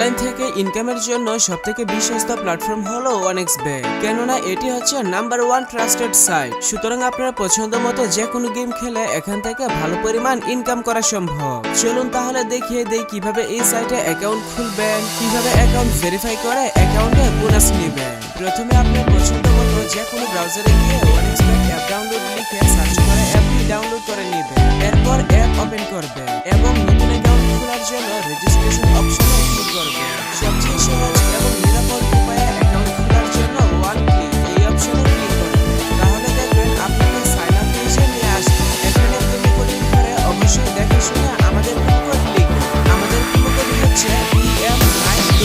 Online থেকে ইনকামের জন্য সবথেকে বিশ্বস্ত প্ল্যাটফর্ম হলো OneXBet, কেননা এটি হচ্ছে নাম্বার 1 ট্রাস্টেড সাইট। সুতরাং আপনার পছন্দ মতো যে কোনো গেম খেলে এখান থেকে ভালো পরিমাণ ইনকাম করা সম্ভব। চলুন তাহলে দেখিয়ে দেই কিভাবে এই সাইটে অ্যাকাউন্ট খুলবেন, কিভাবে অ্যাকাউন্ট ভেরিফাই করে অ্যাকাউন্টে বোনাস নেবেন। প্রথমে আপনার পছন্দ মতো যে কোনো ব্রাউজারে গিয়ে OneXBet অ্যাপ ডাউনলোড লিখে সার্চ করে অ্যাপটি ডাউনলোড করে নেবেন। এরপর অ্যাপ ওপেন করবেন এবং নতুন অ্যাকাউন্ট খোলার জন্য রেজিস্ট্রেশন অপশনে ক্লিক করবেন। সবচেয়ে সহজ এবং নিরাপদ উপায়ে অ্যাকাউন্ট খোলার জন্য ওয়ান ক্লিক এই অপশনে ক্লিক করবেন। তাহলে দেখবেন আপনাকে সাইন আপ পেজে নিয়ে আসবে। এখানে প্রোমো কোড করে অবশ্যই দেখে শুনে আমাদের প্রোমো কোড লিখবেন। আমাদের প্রোমো কোড হচ্ছে EM9W।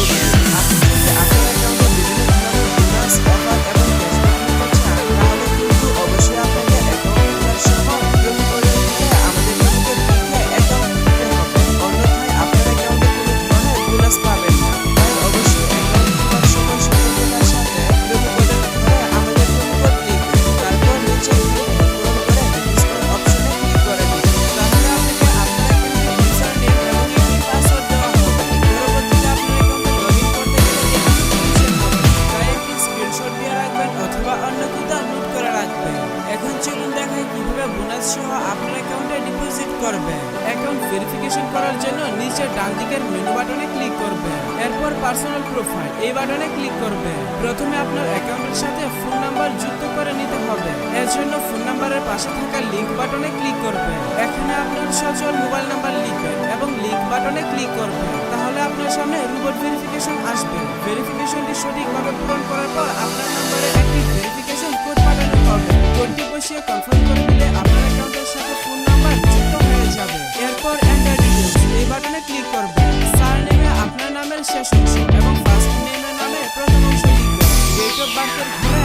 আপনি যদি আপনার অ্যাকাউন্টে বিভিন্ন ধরনের বোনাস অফার এবং ক্যাশব্যাক নিতে চান তাহলে কিন্তু অবশ্যই আপনাকে অ্যাকাউন্ট খোলার সময় প্রোমো কোড লিখে আমাদের প্রোমো কোড লিখে অ্যাকাউন্ট খুলতে হবে। অন্যথায় আপনার অ্যাকাউন্টে কোনো ধরনের বোনাস পাবেন না। তাই অবশ্যই অ্যাকাউন্ট খোলার সময় সতর্কতার সাথে প্রোমো কোডের ঘরে আমাদের প্রোমো কোড লিখবেন। তারপর নিচে পূরণ করে রেজিস্টার অপশনে ক্লিক করে দিন। তাহলে আপনাকে আপনার অ্যাকাউন্টের ইউজার নেম এবং একটি পাসওয়ার্ড দেওয়া হবে। পরবর্তীতে আপনার অ্যাকাউন্টে লগইন করতে গেলে একটি নোটিফিকেশন হবে, তাই একটি স্ক্রিনশট দিয়ে রাখবেন অথবা অন্য কোথাও নোট করে রাখবেন। এখন চলুন দেখাই কিভাবে বোনাস সহ আপনার অ্যাকাউন্টে ডিপোজিট করবেন। অ্যাকাউন্ট ভেরিফিকেশন করার জন্য নিচে ডান দিকের মেনু বাটনে ক্লিক করবেন। এরপর পার্সোনাল প্রোফাইল এই বাটনে ক্লিক করবেন। প্রথমে আপনার অ্যাকাউন্টের সাথে ফোন নাম্বার যুক্ত করে নিতে হবে। এর জন্য ফোন নাম্বারের পাশে থাকা লিংক বাটনে ক্লিক করবেন। এখানে আপনার সচল মোবাইল নাম্বার লিখবেন এবং লিংক বাটনে ক্লিক করবেন। তাহলে আপনার সামনে রোবট ভেরিফিকেশন আসবে। ভেরিফিকেশনটি সঠিকভাবে পূরণ করার পর আপনার নম্বরে একটি ভেরিফিকেশন কোড পাঠানো হবে। কোডটি বসিয়ে কনফার্ম করে দিলে আপনার অ্যাকাউন্টের সাথে ফোন নাম্বার যুক্ত হয়ে যাবে। এরপর এন্টার ডিটেইলস এই বাটনে ক্লিক করবেন। সারনেমে আপনার নামের শেষ অংশ এবং ফার্স্ট নেমের নামের প্রথম অংশ লিখবেন। ডেট অফ বার্থের ঘরে